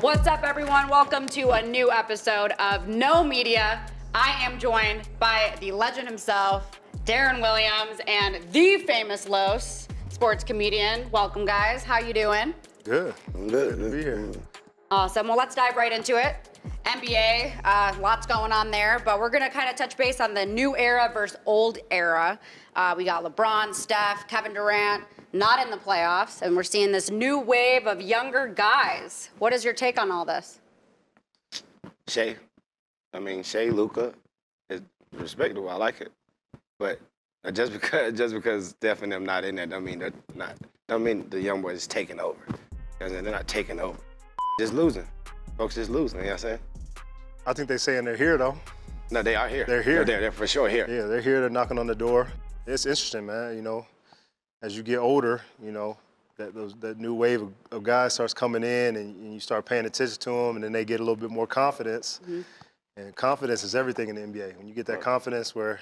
What's up, everyone? Welcome to a new episode of No Media. I am joined by the legend himself, Deron Williams, and the famous Los, sports comedian. Welcome, guys. How you doing? Good. I'm good. Good to be here. Awesome. Well, let's dive right into it. NBA, lots going on there, but we're going to kind of touch base on the new era versus old era. We got LeBron, Steph, Kevin Durant, not in the playoffs, and we're seeing this new wave of younger guys. What is your take on all this? Shea, Luka is respectable. I like it, but just because Steph and them not in there, don't mean the young boys is taking over. They're not taking over. Just losing. Folks just losing. You know what I'm saying? I think they're saying they're here though. No, they are here. They're here. They're for sure here. Yeah, they're here. They're knocking on the door. It's interesting, man. You know, as you get older, you know, that new wave of guys starts coming in, and you start paying attention to them, and then they get a little bit more confidence. Mm-hmm. And confidence is everything in the NBA. When you get that confidence where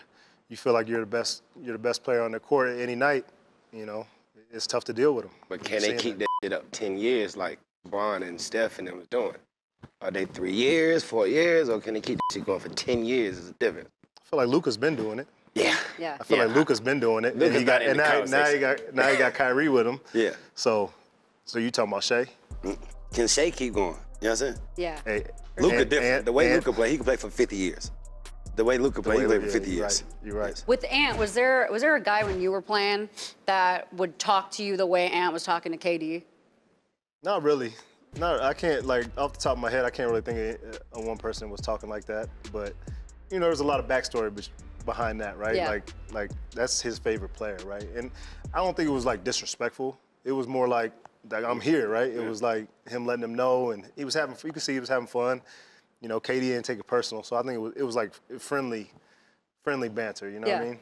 you feel like you're the best player on the court any night, you know, it's tough to deal with them. But can they keep that shit up 10 years like LeBron and Steph and them was doing? Are they 3 years, 4 years, or can they keep that shit going for 10 years? Is it different? I feel like Luka's been doing it. Yeah. I feel like Luka's been doing it. Now you got Kyrie with him. Yeah. So you talking about Shea? Can Shea keep going? You know what I'm saying? Yeah. Hey, Luka different. The way Luka play, he can play for 50 years. The way Luka play, he can play for 50 years. You're right. With Ant, was there a guy when you were playing that would talk to you the way Ant was talking to KD? Not really. No, I can't, like, off the top of my head, I can't really think of one person was talking like that. But, you know, there's a lot of backstory behind that, right? Yeah. Like that's his favorite player, right? And I don't think it was, like, disrespectful. It was more like I'm here, right? It was like him letting them know, and you could see he was having fun. You know, KD didn't take it personal, so I think it was like friendly banter, you know what I mean?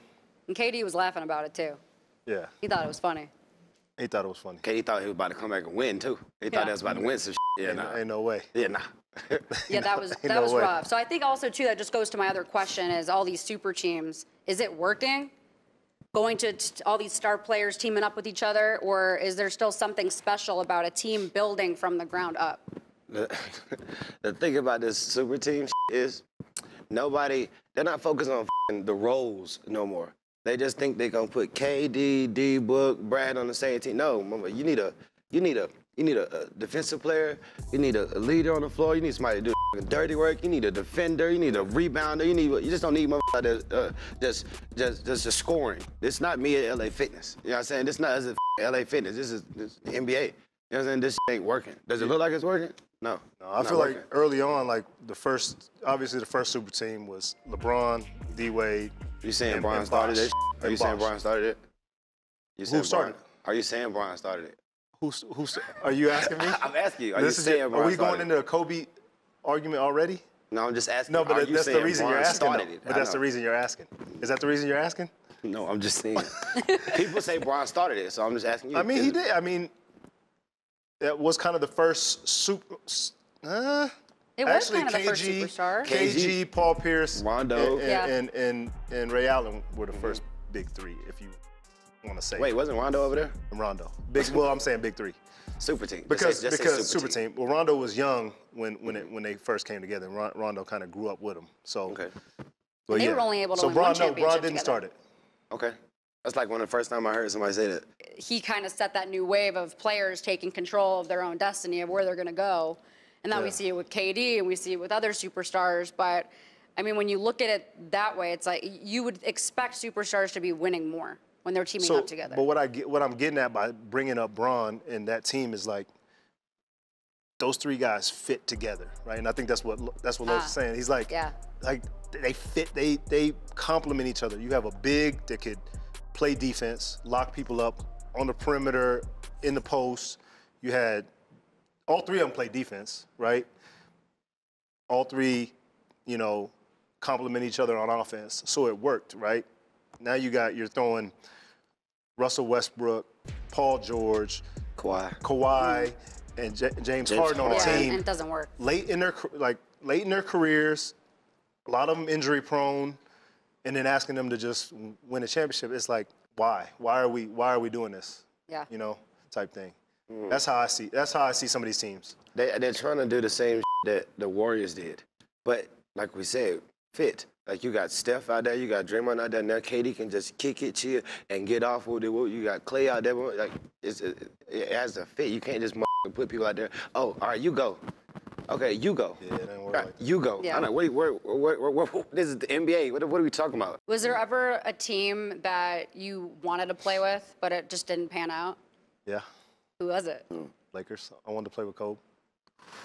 And KD was laughing about it, too. Yeah. He thought it was funny. He thought it was funny. KD thought he was about to come back and win, too. He thought he was about to win some shit. Yeah, nah. Ain't no way. Yeah, nah. Yeah, that was rough. So I think also, too, that just goes to my other question is all these super teams, is it working? Going to all these star players teaming up with each other, or is there still something special about a team building from the ground up? The thing about this super team is they're not focused on the roles no more. They just think they're gonna put KD, D-Book, Brad on the same team. No, mama, you need a defensive player. You need a leader on the floor. You need somebody to do dirty work. You need a defender. You need a rebounder. You just don't need just scoring. It's not me at LA Fitness. You know what I'm saying? This not as a LA Fitness. This is NBA. You know what I'm saying? This ain't working. Does it look like it's working? No. I feel like early on, like obviously the first super team was LeBron, D-Wade. You saying Bron started it? Are you saying Bron started it? Who started? Are you saying Bron started it? Who? Are you asking me? I'm asking you. Are we going into a Kobe argument already? No, I'm just asking. No, but that's the reason you're asking. But that's the reason you're asking. Is that the reason you're asking? No, I'm just saying. People say Bron started it, so I'm just asking you. I mean, he did. I mean, that was kind of the first super. It was kind of the first superstar. KG, Paul Pierce, Rondo, and Ray Allen were the first big three, if you want to say. Wait, wasn't Rondo over there? Rondo. Well, I'm saying big three. Super team. Because super team. Well, Rondo was young when they first came together, and Rondo kind of grew up with him. So. Okay. Well, they were only able to win one championship Bron didn't start it. Okay. That's like one of the first time I heard somebody say that. He kind of set that new wave of players taking control of their own destiny of where they're going to go. And now we see it with KD and we see it with other superstars. But, I mean, when you look at it that way, it's like you would expect superstars to be winning more when they're teaming up together. But what I'm getting at by bringing up Bron and that team is like those three guys fit together, right? And I think that's what Los is saying. He's like, like they fit, they complement each other. You have a big that could play defense, lock people up on the perimeter, in the post. You had all three of them play defense, right? All three, you know, complement each other on offense. So it worked, right? Now you're throwing Russell Westbrook, Paul George, Kawhi, and James Harden on the team. And it doesn't work. Late in their careers, a lot of them injury prone, and then asking them to just win a championship. It's like, why? Why are we doing this? Yeah. You know, type thing. That's how I see. That's how I see some of these teams. They're trying to do the same that the Warriors did, but like we said, fit. Like you got Steph out there, you got Draymond out there. Now KD can just kick it, chill, and get off with it. You got Clay out there. Like it has to fit. You can't just put people out there. Oh, all right, you go. Okay, you go. Yeah, it ain't work right, like you go. Yeah. I'm like, wait, this is the NBA. What are we talking about? Was there ever a team that you wanted to play with, but it just didn't pan out? Yeah. Who was it? Lakers. I wanted to play with Kobe.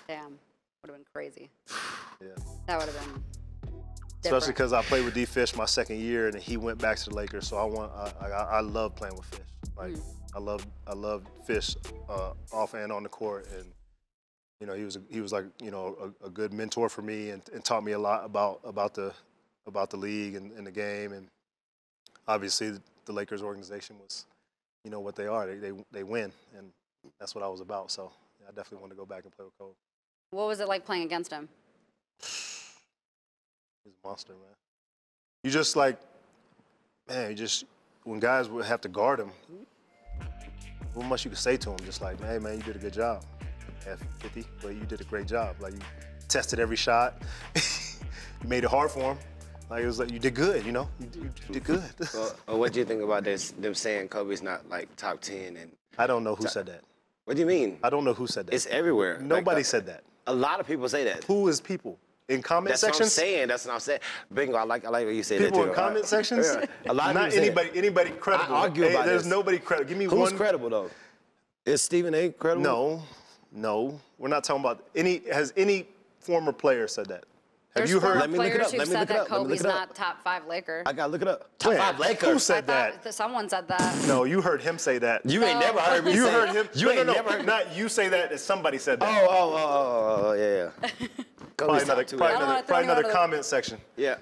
Damn, would have been crazy. Yeah. That would have been. Especially because I played with D Fish my second year, and he went back to the Lakers. So I love playing with Fish. Like I love Fish off and on the court, and you know he was like a good mentor for me, and taught me a lot about the league and the game, and obviously the Lakers organization was what they are. They win, and that's what I was about. So yeah, I definitely want to go back and play with Kobe. What was it like playing against him? He's a monster, man. You just like, man, when guys would have to guard him, what much you could say to him, just like, hey, man, you did a good job. At 50, but you did a great job. Like, you tested every shot. You made it hard for him. Like, it was like, you did good, you did good. Well, what do you think about them saying Kobe's not, like, top 10? And I don't know who said that. What do you mean? I don't know who said that. It's everywhere. Nobody said that. A lot of people say that. Who is people? In comment sections? That's what I'm saying. Bingo, I like what you said that too. People in comment sections? Yeah. A lot of not anybody credible. I argue about there's this. nobody credible. Give me one. Who's credible, though? Is Stephen A. credible? No. We're not talking about has any former player said that? Have There's you heard? Let me look it up. Let me look it up. Kobe's not top 5 Laker. I gotta look it up. Top 5 Laker. Who said that? Someone said that. No, you heard him say that. You ain't never heard me say that. You heard him. You ain't no, never heard. Not you say that. Somebody said that. Oh, yeah. Probably another comment section. Yeah.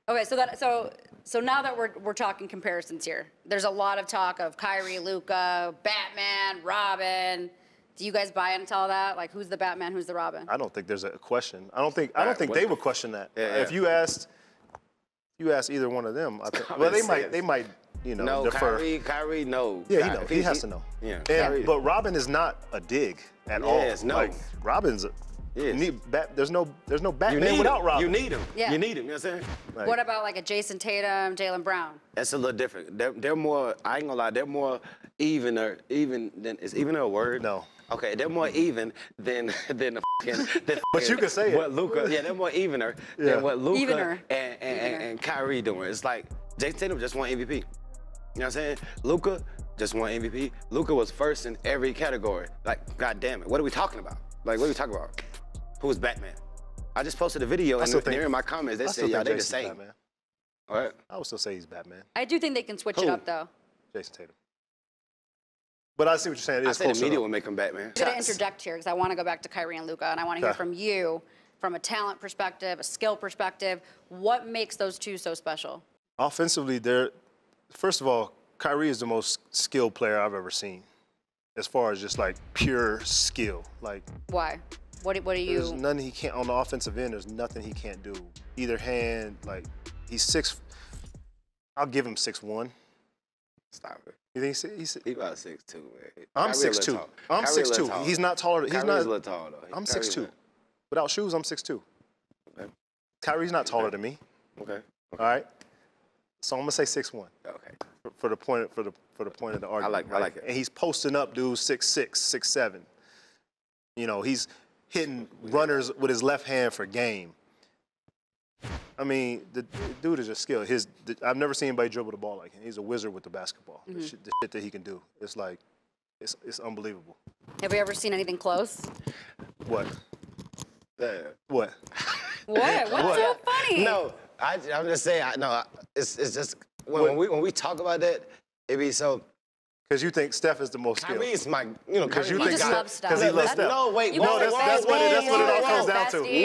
Okay, so now that we're talking comparisons here, there's a lot of talk of Kyrie, Luka, Batman, Robin. Do you guys buy into all that? Like, who's the Batman, who's the Robin? I don't think there's a question. I don't think they would question that. Yeah, if you asked either one of them, I think, well, they might no, defer. Kyrie, no. Yeah, he knows. He has to know. Yeah. But Robin is not a dig at all. Yes, no. Like, Robin's there's no Batman without Robin. You need him. Yeah. You need him. You know what I'm saying? Like, What about like a Jason Tatum, Jaylen Brown? That's a little different. They're more. I ain't gonna lie. They're more evener. Is evener a word? No. Okay, they're more even than the fucking. But you can say what it. Luka. Yeah, they're more evener than what Luka Evener. and Kyrie doing. It's like Jason Tatum just won MVP. You know what I'm saying? Luka just won MVP. Luka was first in every category. Like, God damn it, what are we talking about? Like, what are we talking about? Who was Batman? I just posted a video and they're in my comments. They said, y'all, they the same. Batman. All right. I would still say he's Batman. I do think they can switch it up though. Jason Tatum. But I see what you're saying. I said the media will make him Batman. I'm going to interject here because I want to go back to Kyrie and Luka, and I want to hear from you, from a talent perspective, a skill perspective. What makes those two so special? Offensively, first of all, Kyrie is the most skilled player I've ever seen, as far as just like pure skill. Like, why? What do you? There's nothing he can't on the offensive end. There's nothing he can't do. Either hand, like he's 6. I'll give him 6'1". Stop it. You think he's about 6'2", man. I'm 6'2". I'm 6'2". He's not taller. He's not. a little tall though. I'm 6'2". Without shoes, I'm 6'2". Okay. Kyrie's not taller than me. Okay. All right. So I'm gonna say 6'1". Okay. For the point of the argument. I like it. And he's posting up dudes 6'6", 6'7". You know, he's hitting runners with his left hand for game. I mean, the dude is just skilled. I've never seen anybody dribble the ball like him. He's a wizard with the basketball. The shit that he can do, it's like, it's unbelievable. Have you ever seen anything close? What? What? What? What's so funny? No, I'm just saying. It's just when we talk about that, it be so. Because you think Steph is the most skilled. Kyrie's my, because you just love Steph. Because he loves Steph. No, wait. No, that's what it all comes down to.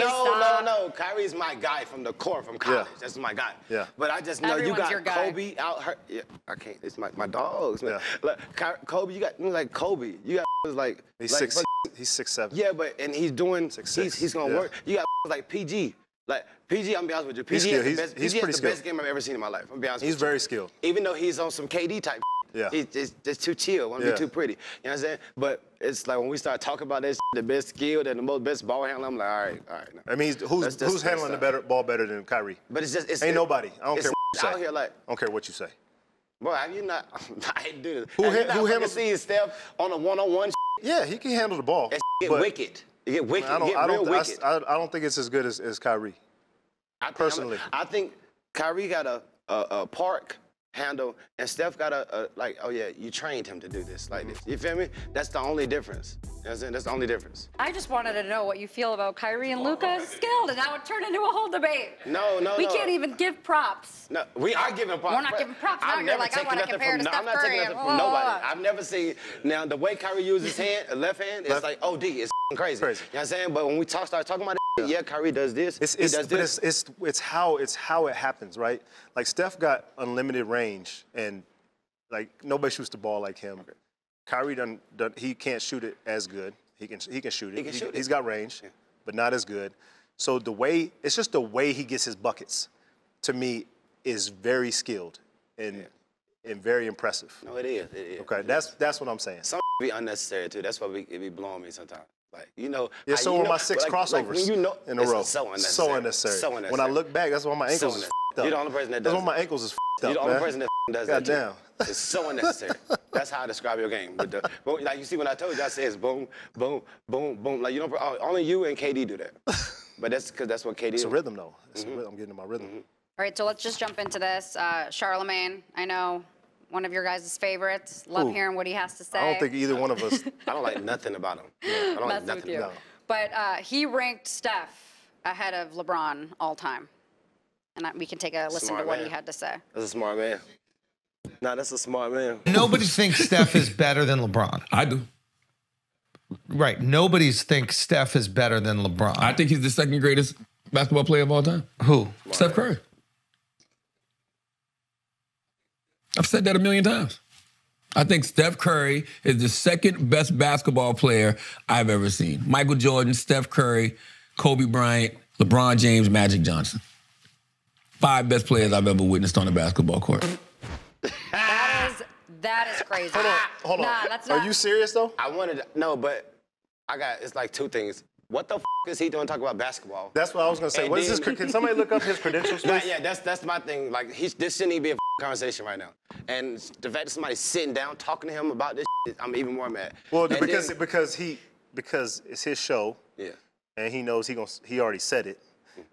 No. Kyrie's my guy from the core, from college. Yeah. That's my guy. Yeah. But I just know Everyone's you got Kobe out here. Yeah, I can't. It's my dogs, man. Yeah. Like, Kobe, you got like Kobe. You got like he's like, 6'. He's 6'7". Yeah, but he's doing. 6'6". He's gonna work. You got like PG. Like PG, I'm gonna be honest with you. PG he's has the best game I've ever seen in my life. I'm gonna be honest with you. He's very skilled. Even though he's on some KD type. Yeah. He's just too chill. Want to be too pretty. You know what I'm saying? But it's like when we start talking about this, the best skilled and the best ball handler, I'm like, all right. No. I mean, who's handling the ball better than Kyrie? But it's ain't nobody. I don't care what you say. Out here like, I don't care what you say. Boy, have you not? I hate do this. Who handles? See Steph on a one-on-one? Yeah, he can handle the ball. It get wicked. It get wicked. I don't think it's as good as Kyrie. Personally, I think Kyrie got a park handle, and Steph got oh yeah, you trained him to do this like this. You feel me? That's the only difference. You know what I'm saying? That's the only difference. I just wanted to know what you feel about Kyrie and Luka's skilled, and that would turn into a whole debate. No. We can't even give props. No, we are giving props. We're not giving props. Now you're like, I want to compare to Steph Curry. I'm not taking nothing from nobody. I've never seen, now the way Kyrie uses his left hand, it's like OD. It's crazy. You know what I'm saying? But when we start talking about it, yeah, Kyrie does this. It's how it happens, right? Like Steph got unlimited range, and like nobody shoots the ball like him. Kyrie he can't shoot it as good. He can shoot it. He's got range, but not as good. So it's just the way he gets his buckets, to me, is very skilled and very impressive. No, it is. Okay, that's what I'm saying. Some be unnecessary too. That's why it be blowing me sometimes. Like, you know. Yeah, so are my 6 crossovers in a row. So unnecessary. So unnecessary. When I look back, that's why my ankles is f***ed up. You're the only person that does That's why my ankles is f***ed up, You're the only person that does that. Goddamn. It's so unnecessary. That's how I describe your game. Like you see, when I told you, I said it's boom, boom, boom, boom. Like, you know, only you and KD do that. But that's because that's what KD It's a rhythm, though. It's a rhythm. I'm getting in my rhythm. All right, so let's just jump into this. Charlemagne, I know one of your guys' favorites. Love hearing what he has to say. I don't think either one of us. I don't like nothing about him. I don't like nothing. No. But he ranked Steph ahead of LeBron all time. And we can take a listen to what he had to say. That's a smart man. Nah, that's a smart man. Nobody thinks Steph is better than LeBron. I do. Right. Nobody thinks Steph is better than LeBron. I think he's the second greatest basketball player of all time. Who? Steph Curry. I've said that 1,000,000 times. I think Steph Curry is the second best basketball player I've ever seen. Michael Jordan, Steph Curry, Kobe Bryant, LeBron James, Magic Johnson. 5 best players I've ever witnessed on a basketball court. That is crazy. Hold on. Nah, that's not. Are you serious, though? I wanted to, no, but it's like 2 things. What the f is he doing talking about basketball? That's what I was going to say. What is his, can somebody look up his credentials? Yeah, that's my thing. Like, this shouldn't even be a conversation right now. And the fact that somebody's sitting down talking to him about this shit, I'm even more mad. Well, because it's his show. Yeah. And he knows he already said it.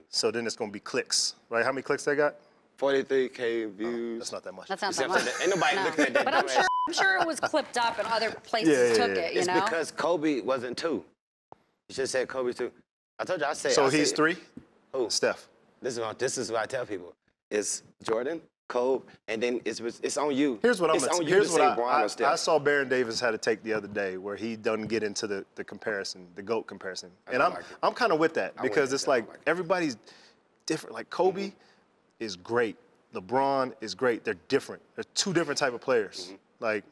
So then it's going to be clicks, right? How many clicks they got? 43K views. That's not that much. That's not that much. Ain't nobody looking at that. But I'm sure it was clipped up and other places took it, you know? It's because Kobe wasn't 2. You should have said Kobe's 2. I told you, So he's 3? Who? Steph. This is what I tell people. It's Jordan, Kobe, and then it's on you. Here's what I saw Baron Davis had a take the other day where he doesn't get into the comparison, the GOAT comparison. And I'm kind of with that because it's like everybody's different. Like Kobe is great. LeBron is great. They're different. They're 2 different type of players. Like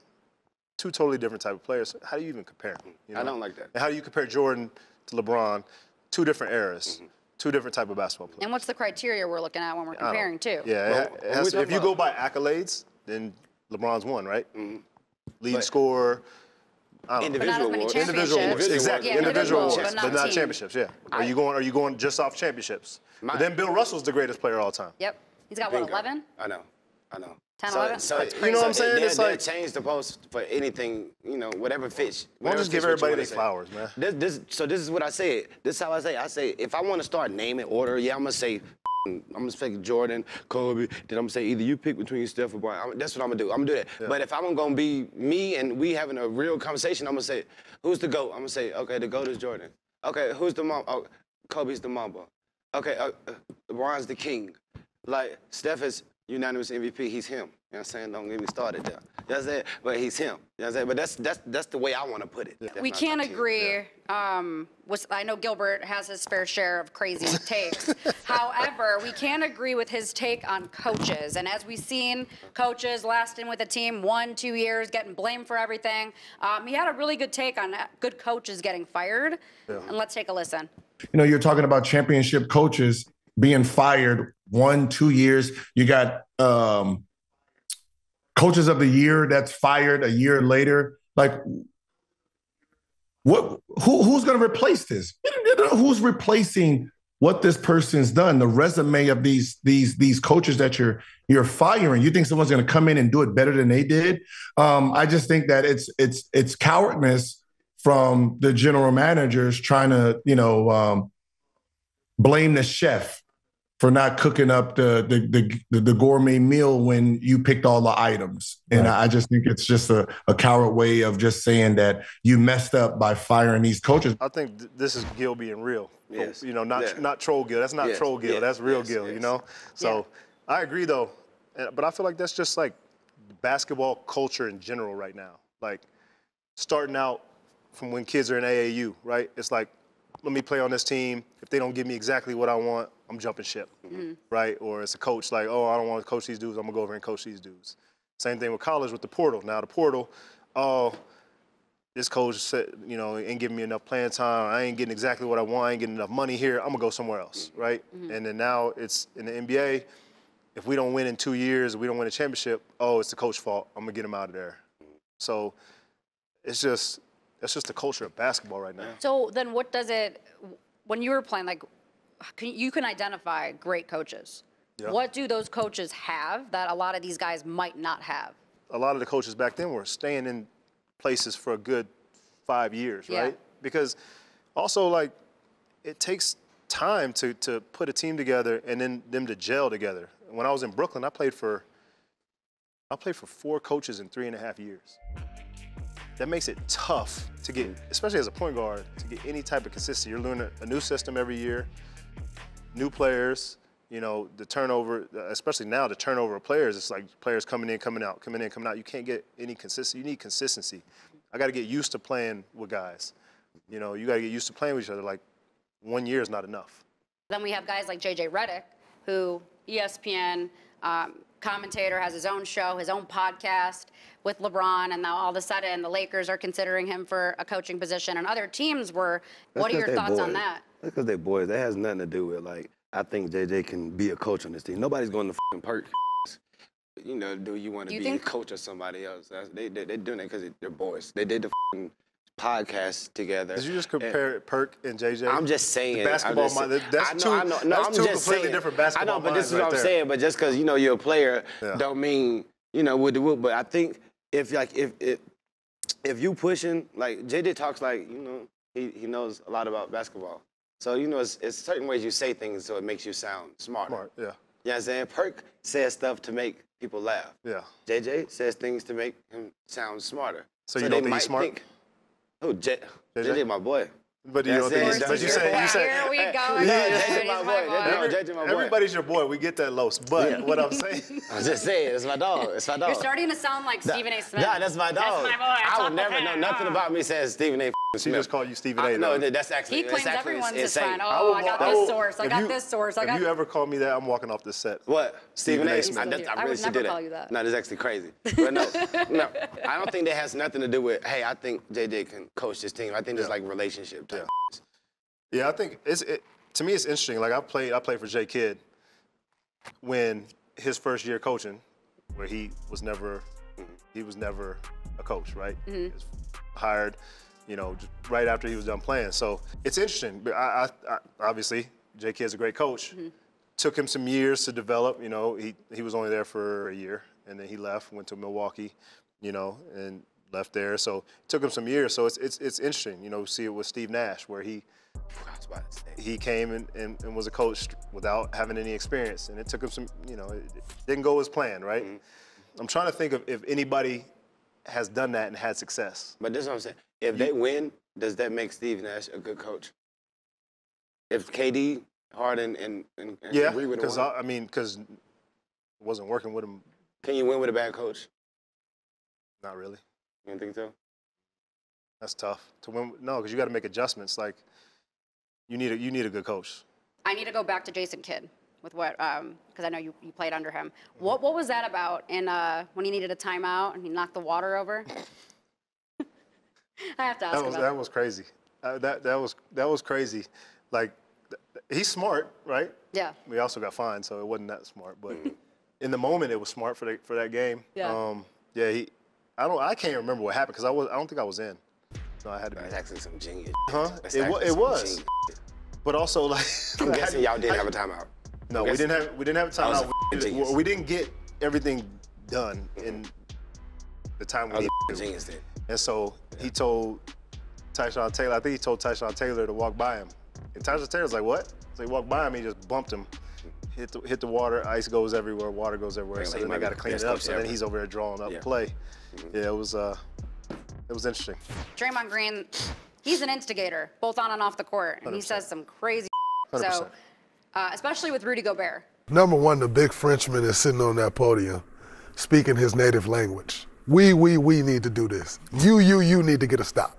2 totally different type of players. How do you even compare them? You know? I don't like that. And how do you compare Jordan to LeBron? 2 different eras. 2 different type of basketball players. And what's the criteria we're looking at when we're comparing too? Yeah, if you go by accolades, then LeBron's 1, right? Lead scorer. Individual awards. Exactly. Individual awards, but not championships. Yeah. Are you going just off championships? But then Bill Russell's the greatest player of all time. Yep. He's got what, 11? I know. 10, 11? So you know what I'm saying? It's like change the post for anything, you know, whatever fits. Why just give everybody their flowers, man? This is what I said. This is how I say. I say if I want to start naming order, I'm gonna say Jordan, Kobe. Then I'm gonna say either you pick between Steph or Bryant. That's what I'm gonna do. I'm gonna do that. Yeah. But if I'm gonna be me and we having a real conversation, I'm gonna say who's the GOAT? I'm gonna say okay, the GOAT is Jordan. Okay, who's the mom? Oh, Kobe's the mamba. Okay, LeBron's the king. Like Steph is unanimous MVP. He's him. You know what I'm saying? Don't get me started there. You know what I'm saying? But he's him. You know what I'm saying? But that's the way I want to put it. We can't agree. I know Gilbert has his fair share of crazy takes. However, we can agree with his take on coaches. And as we've seen, coaches lasting with a team 1, 2 years, getting blamed for everything. He had a really good take on good coaches getting fired. Yeah. And let's take a listen. You know, you're talking about championship coaches being fired 1, 2 years. You got coaches of the year that's fired a year later. Like, who's going to replace this? Who's replacing what this person's done? The resume of these coaches that you're firing. You think someone's going to come in and do it better than they did? I just think that it's cowardness from the general managers trying to blame the chef for not cooking up the gourmet meal when you picked all the items. And I just think it's just a coward way of just saying that you messed up by firing these coaches. I think this is Gil being real. Yes. Not troll Gil. That's not troll Gil. That's real Gil, So I agree, though. But I feel like that's just like basketball culture in general right now. Like starting out from when kids are in AAU, right? It's like, let me play on this team. If they don't give me exactly what I want, I'm jumping ship, right? Or it's a coach like, oh, I don't want to coach these dudes. I'm going to go over and coach these dudes. Same thing with college with the portal. Now the portal, this coach said, ain't giving me enough playing time. I ain't getting exactly what I want. I ain't getting enough money here. I'm going to go somewhere else, right? And then now it's in the NBA. If we don't win in 2 years, we don't win a championship, it's the coach's fault. I'm going to get him out of there. So that's just the culture of basketball right now. So then what does it, when you were playing, like, you can identify great coaches. Yeah. What do those coaches have that a lot of these guys might not have? A lot of the coaches back then were staying in places for a good 5 years, right? Because also, like, it takes time to put a team together and then them to gel together. When I was in Brooklyn, I played for 4 coaches in 3.5 years. That makes it tough to get, especially as a point guard, to get any type of consistency. You're learning a new system every year, new players, the turnover, especially now, the turnover of players, it's like players coming in, coming out, coming in, coming out. You can't get any consistency. You need consistency. I got to get used to playing with guys. You got to get used to playing with each other. Like, 1 year is not enough. Then we have guys like JJ Redick, who ESPN commentator, has his own show, his own podcast with LeBron, and now all of a sudden the Lakers are considering him for a coaching position, and other teams were. What are your thoughts on that? That's because they're boys. That has nothing to do with, like, I think JJ can be a coach on this team. Nobody's going to f***ing Perk. Do you want to be a coach of somebody else? They're doing it because they're boys. They did the f***ing podcast together. Did you just compare Perk and JJ? I'm just saying. The basketball mind. That's two completely different basketball minds. I know, but this is what I'm saying. But just because you're a player, don't mean with the whoop. But I think if you pushing, like, JJ talks like he knows a lot about basketball. So it's certain ways you say things so it makes you sound smarter. Smart, yeah. You know what I'm saying? Perk says stuff to make people laugh. Yeah. JJ says things to make him sound smarter. So you don't think he's smart? JJ, my boy. But you don't think he's, but you say here we go. JJ, my boy. JJ, my boy. Everybody's your boy. We get that, Los. But what I'm saying, I'm just saying, it's my dog. It's my dog. You're starting to sound like Stephen A. Smith. Nah, that's my dog. That's my boy. I would never know nothing about me says Stephen A. She just called you Stephen A. No, that's actually he claims everyone's his friend. Oh, I got this source. I got this source. If you ever call me that, I'm walking off the set. What? Stephen A. Smith. I would never call you that. No, that's actually crazy. But no, I don't think that has nothing to do with, hey, I think JJ can coach this team. I think it's like relationship type. Yeah, I think to me it's interesting. Like I played for J Kidd when his first year coaching, where he was never a coach, right? He was hired, just right after he was done playing. So it's interesting. But I obviously J Kidd's a great coach. Took him some years to develop. He was only there for a year, and then he left, went to Milwaukee, and left there. So it took him some years. So it's interesting. See it with Steve Nash, where he came and was a coach without having any experience, and it took him some, it didn't go as planned, right? I'm trying to think of if anybody has done that and had success. But this is what I'm saying. If they win, does that make Steve Nash a good coach? If KD, Harden, and agree with him? Because it wasn't working with him. Can you win with a bad coach? Not really. You don't think so? That's tough to win. No, because you got to make adjustments. Like you need a good coach. I need to go back to Jason Kidd with what because I know you played under him. What was that about? And when he needed a timeout and he knocked the water over. I have to ask about that was crazy. That was crazy. Like he's smart, right? Yeah. We also got fined, so it wasn't that smart. But in the moment, it was smart for that game. Yeah. Yeah, I can't remember what happened because I don't think I was in. So I had to be. That's actually some genius. Huh? It was. But also like. I'm guessing y'all didn't have a timeout. No, we didn't have a timeout. We didn't get everything done in the time we needed to. Genius then. And so he told Tyshawn Taylor, I think he told Tyshawn Taylor to walk by him. And Tyshawn Taylor's like, what? So he walked by him, he just bumped him. Hit the water, ice goes everywhere, water goes everywhere. So then they got to clean it up. So then he's over there drawing up play. Yeah, it was interesting. Draymond Green, he's an instigator, both on and off the court. And 100%. he says some crazy 100%. So, especially with Rudy Gobert. Number one, the big Frenchman is sitting on that podium speaking his native language. We need to do this. You need to get a stop.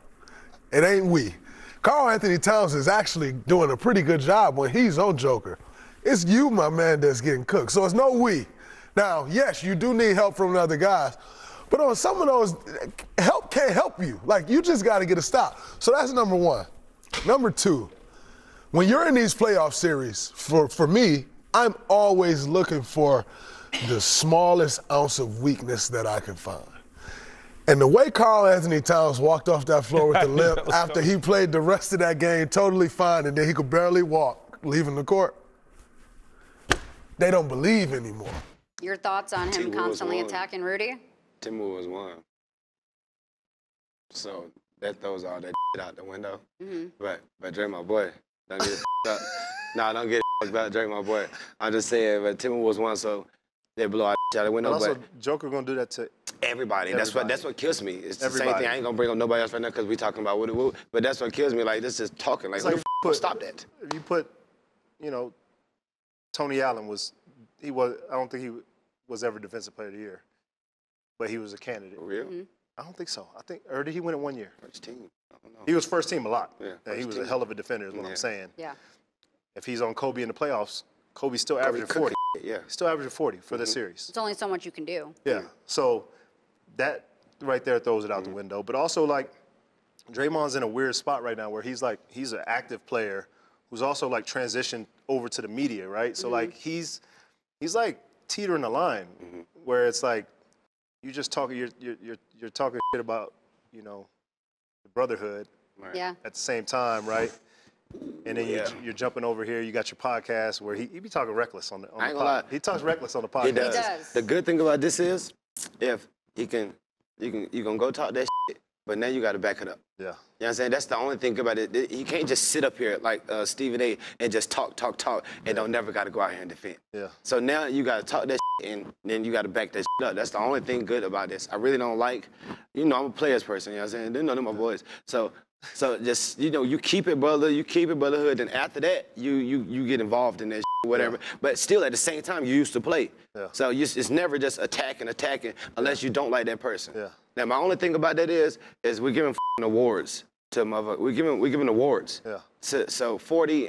It ain't we. Karl Anthony Towns is actually doing a pretty good job when he's on Joker. It's you, my man, that's getting cooked. So it's no we. Now, yes, you do need help from the other guys, but on some of those, help can't help you. Like, you just got to get a stop. So that's number one. Number two, when you're in these playoff series, for me, I'm always looking for the smallest ounce of weakness that I can find. And the way Karl Anthony Towns walked off that floor with the limp after he played the rest of that game totally fine and then he could barely walk leaving the court, they don't believe anymore. Your thoughts on him constantly attacking Rudy? Timber was one. So that throws all that out the window. But Dre, my boy, don't get it up. Nah, don't get it about Dre, my boy. I'm just saying, but Timber was one, so they blow out the window. But also, Joker gonna do that to everybody. That's what kills me. It's the Everybody. same thing. I ain't gonna bring up nobody else right now because we talking about what. But that's what kills me. Like, this is talking. Like, like who the f stop that? If you put, Tony Allen I don't think he was ever Defensive Player of the Year, but he was a candidate. For real? I don't think so. Or did he win it 1 year? First team. I don't know. He was first team a lot. Yeah, He was a hell of a defender is what I'm saying. Yeah. If he's on Kobe in the playoffs, Kobe's still averaging 40. Yeah. Still averaging 40 for the series. It's only so much you can do. Yeah. So that right there throws it out the window. But also, like, Draymond's in a weird spot right now where he's an active player who's also like transitioned over to the media, right? So like he's like teetering the line where it's like you're talking shit about, the brotherhood at the same time, right? And then you're jumping over here. You got your podcast where he be talking reckless on the pod. He talks reckless on the podcast. He does. The good thing about this is, if you can go talk that shit, but now you got to back it up. Yeah. You know what I'm saying? That's the only thing about it. He can't just sit up here like Stephen A. and just talk, and don't never got to go out here and defend. Yeah. So now you got to talk that shit, and then you got to back that shit up. That's the only thing good about this. I really don't like, I'm a players person, you know what I'm saying? They're none of my boys. So just, you keep it, brother. You keep it, brotherhood. And after that, you get involved in that shit, whatever. Yeah. But still, at the same time, you used to play. Yeah. So it's never just attacking unless you don't like that person. Yeah. Now, my only thing about that is we're giving awards to motherfuckers. We're giving awards. Yeah. So 40,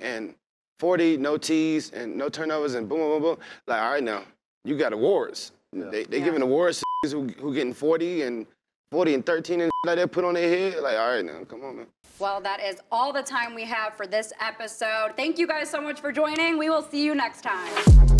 no T's and no turnovers and boom, boom, boom, boom. Like, all right, now, you got awards. Yeah. They giving awards to who getting 40 and 13 and like that put on their head. Like, all right, now, come on, man. Well, that is all the time we have for this episode. Thank you guys so much for joining. We will see you next time.